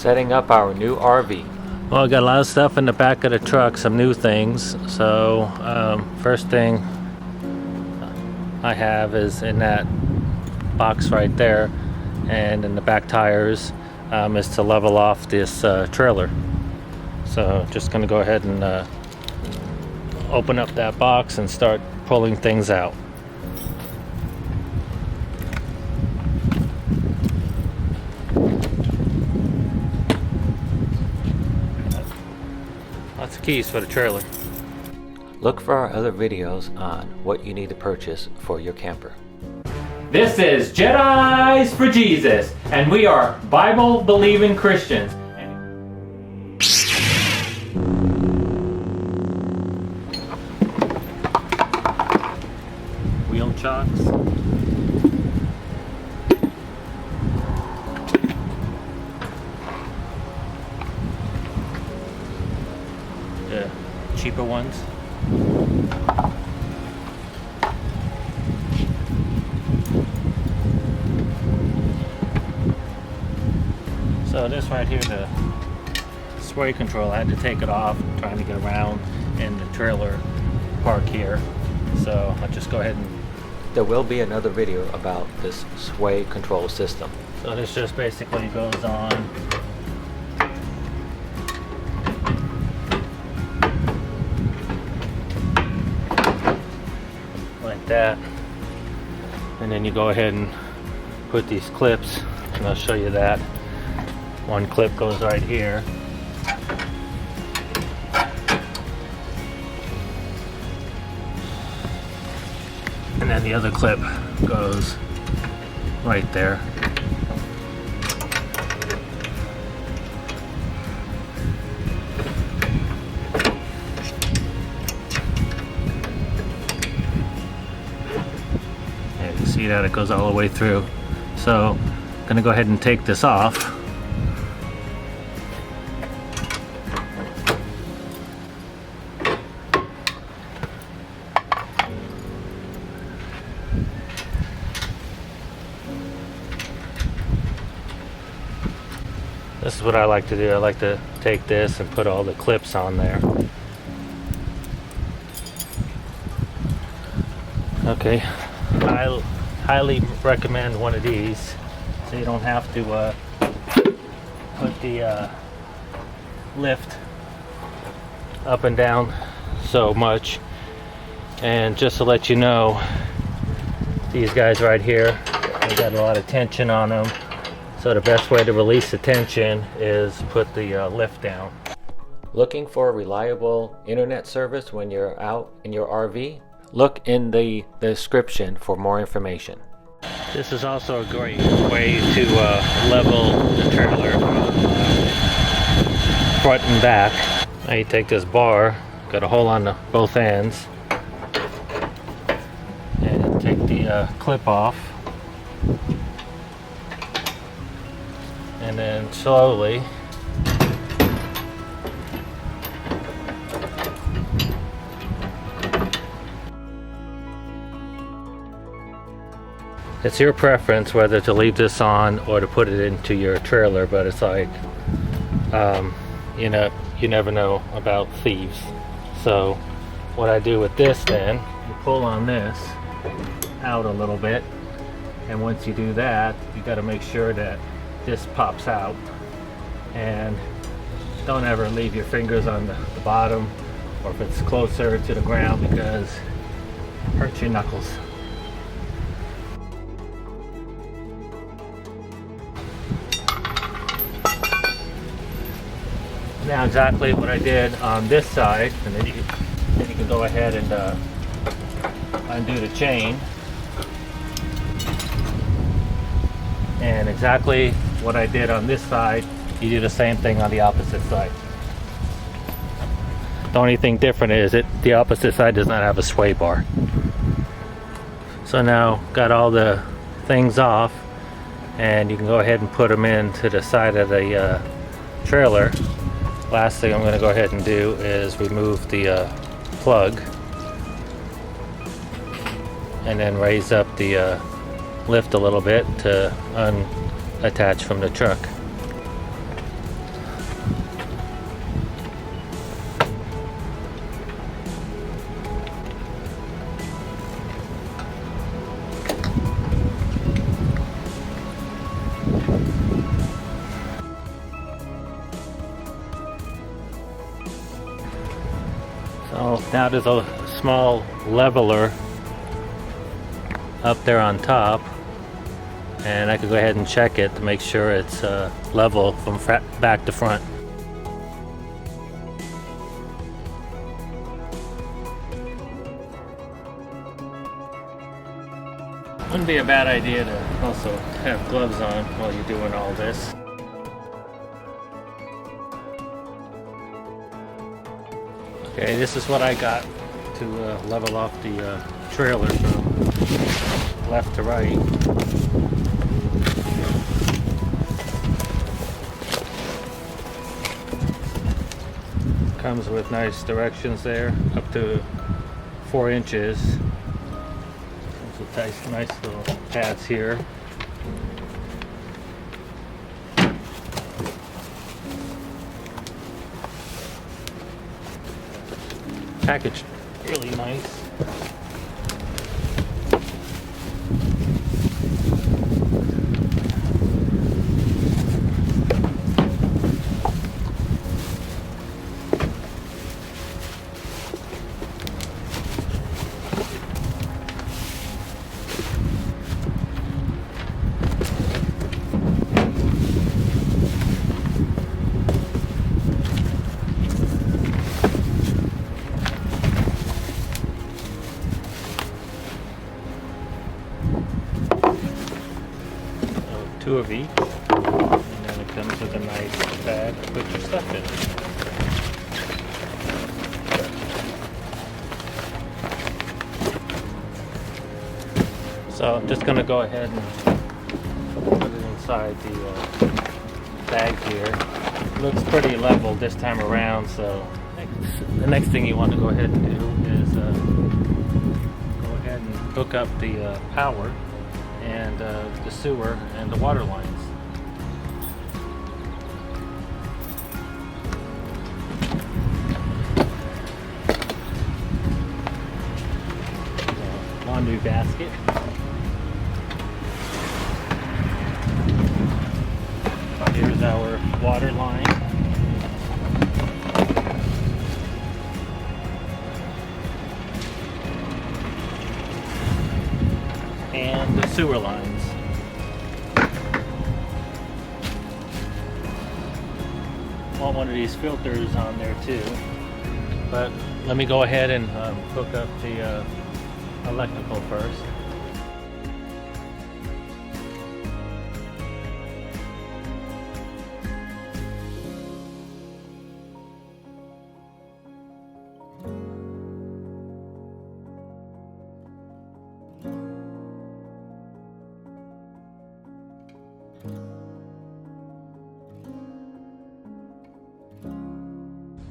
Setting up our new RV. Well, I got a lot of stuff in the back of the truck, some new things. So first thing I have is in that box right there, and in the back tires is to level off this trailer. So just gonna go ahead and open up that box and start pulling things out. Lots of keys for the trailer. Look for our other videos on what you need to purchase for your camper. This is Jedis for Jesus, and we are Bible-believing Christians. Wheel chocks. The cheaper ones. So this right here, the sway control, I had to take it off trying to get around in the trailer park here. So I'll just go ahead and... There will be another video about this sway control system. So this just basically goes on like that. And then you go ahead and put these clips, and I'll show you that. One clip goes right here. And then the other clip goes right there. And you see that it goes all the way through. So I'm gonna go ahead and take this off. This is what I like to do. I like to take this and put all the clips on there. Okay, I highly recommend one of these, so you don't have to put the lift up and down so much. And just to let you know, these guys right here, they got a lot of tension on them. So the best way to release the tension is put the lift down. Looking for a reliable internet service when you're out in your RV? Look in the description for more information. This is also a great way to level the trailer front and back. Now you take this bar, got a hole on both ends, and take the clip off. And then slowly it's your preference whether to leave this on or to put it into your trailer, but it's like you know, you never know about thieves. So what I do with this, then you pull on this out a little bit, and once you do that, you got to make sure that this pops out, and don't ever leave your fingers on the bottom or if it's closer to the ground, because it hurts your knuckles. Now exactly what I did on this side, and then you can go ahead and undo the chain, and exactly what I did on this side, you do the same thing on the opposite side. The only thing different is the opposite side does not have a sway bar. So now got all the things off, and you can go ahead and put them into the side of the trailer. Last thing I'm going to go ahead and do is remove the plug, and then raise up the lift a little bit to unattach from the truck. So now there's a small leveler up there on top, and I could go ahead and check it to make sure it's level from back to front. Wouldn't be a bad idea to also have gloves on while you're doing all this. Okay, this is what I got to level off the trailer from left to right. Comes with nice directions there, up to 4 inches. Comes with nice little pads here. Packaged really nice. Two of each, and then it comes with a nice bag to put your stuff in. So I'm just going to go ahead and put it inside the bag here. It looks pretty level this time around, so the next thing you want to go ahead and do is go ahead and hook up the power and the sewer and the water lines. Laundry basket. Here's our water line. And the sewer lines. Want one of these filters on there too, but let me go ahead and hook up the electrical first.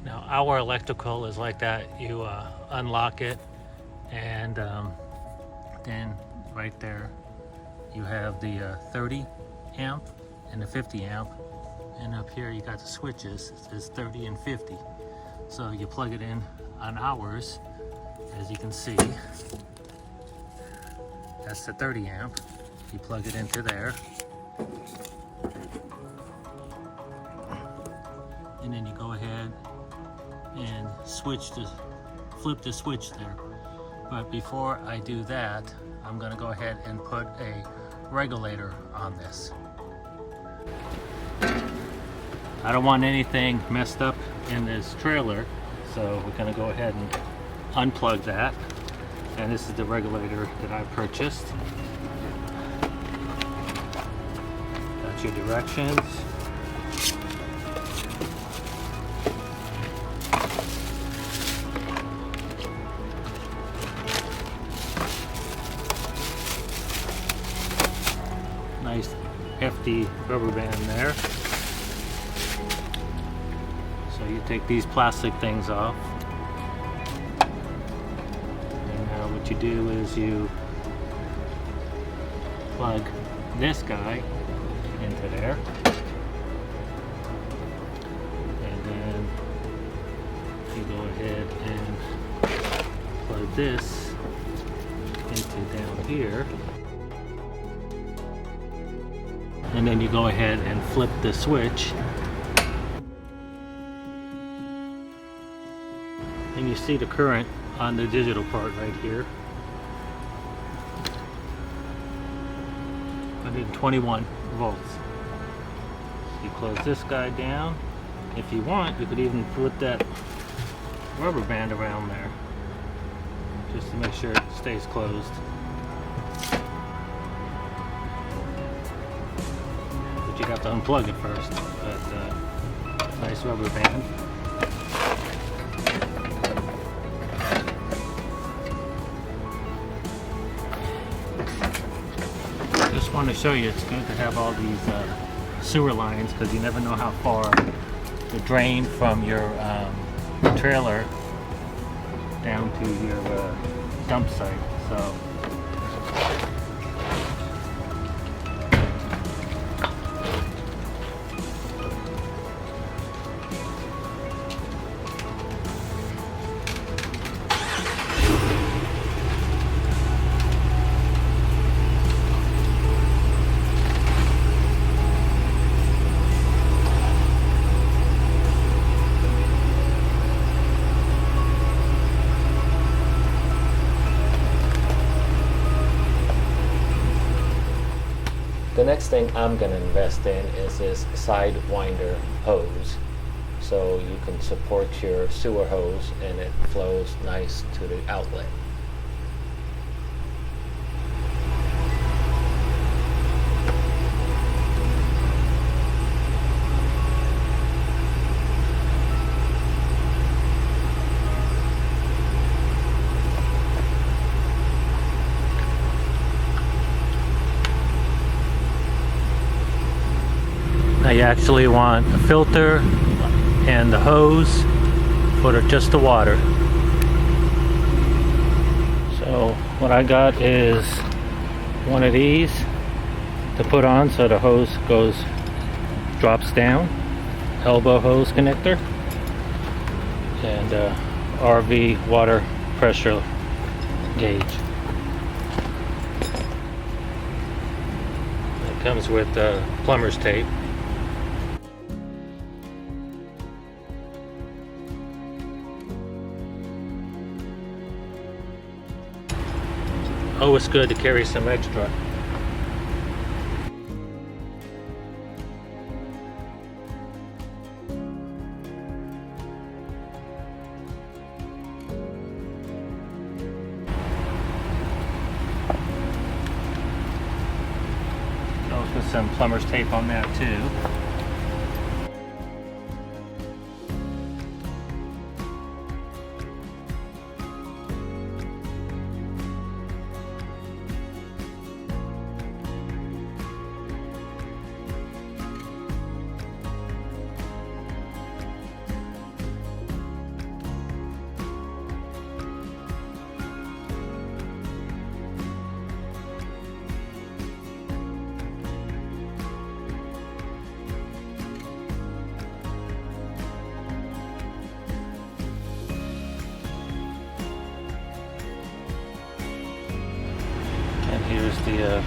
Now our electrical is like that. You unlock it, and then right there you have the 30 amp and the 50 amp, and up here you got the switches. It says 30 and 50. So you plug it in on ours, as you can see. That's the 30 amp. You plug it into there, and then you go ahead and flip the switch there. But before I do that, I'm going to go ahead and put a regulator on this. I don't want anything messed up in this trailer, so we're going to go ahead and unplug that. And this is the regulator that I purchased. That's your directions. Nice hefty rubber band there. So you take these plastic things off, and now what you do is you plug this guy into there, and then you go ahead and plug this into down here. And then you go ahead and flip the switch, and you see the current on the digital part right here. 121 volts. You close this guy down. If you want, you could even put that rubber band around there just to make sure it stays closed. But you have to unplug it first. But nice rubber band. Just want to show you it's good to have all these sewer lines, because you never know how far the drain from your trailer down to your dump site. So the next thing I'm going to invest in is this sidewinder hose, so you can support your sewer hose and it flows nice to the outlet. Now you actually want a filter and the hose for just the water. So what I got is one of these to put on so the hose drops down, elbow hose connector, and RV water pressure gauge. It comes with plumber's tape. Always good to carry some extra. I'll put some plumber's tape on that too. Here's the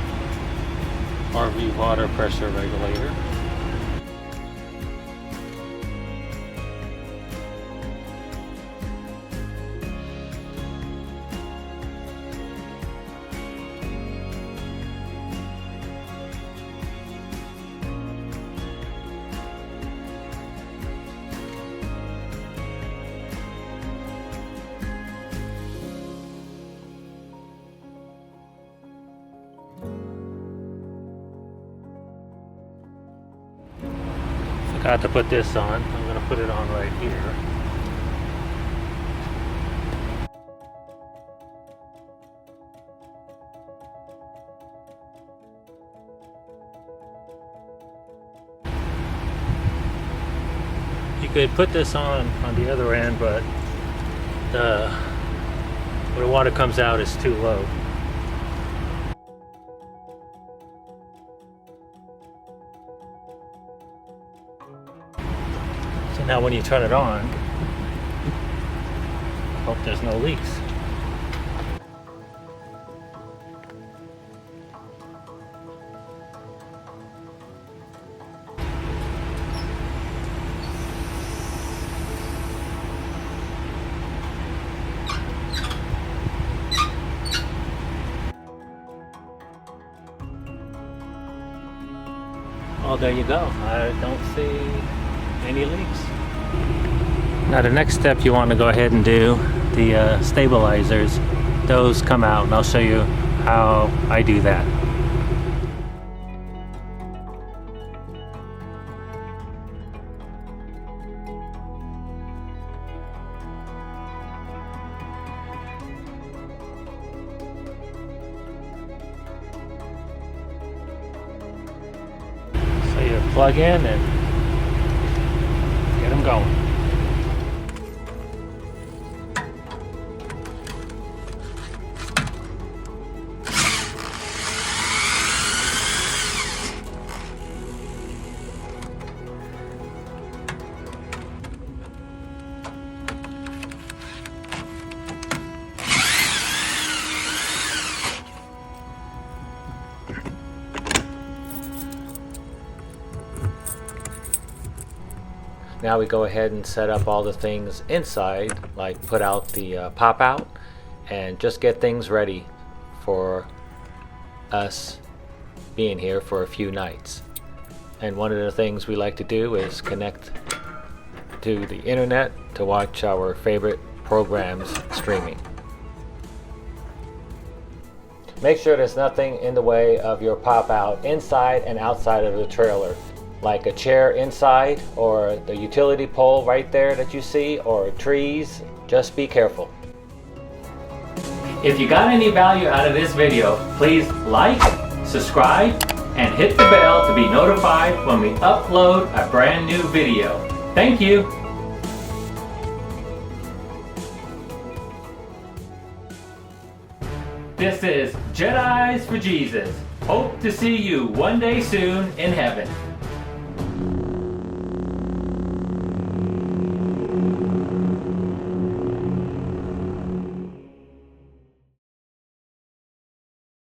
RV water pressure regulator. Forgot to put this on. I'm going to put it on right here. You could put this on the other end, but where the water comes out is too low. So now when you turn it on, hope there's no leaks. there you go. I don't see any leaks. Now the next step you want to go ahead and do, the stabilizers, those come out, and I'll show you how I do that. So you plug in and get them going. Now we go ahead and set up all the things inside, like put out the pop out and just get things ready for us being here for a few nights. And one of the things we like to do is connect to the internet to watch our favorite programs streaming. Make sure there's nothing in the way of your pop out inside and outside of the trailer, like a chair inside or the utility pole right there that you see, or trees. Just be careful. If you got any value out of this video, please like, subscribe, and hit the bell to be notified when we upload a brand new video. Thank you. This is Jedis for Jesus. Hope to see you one day soon in heaven.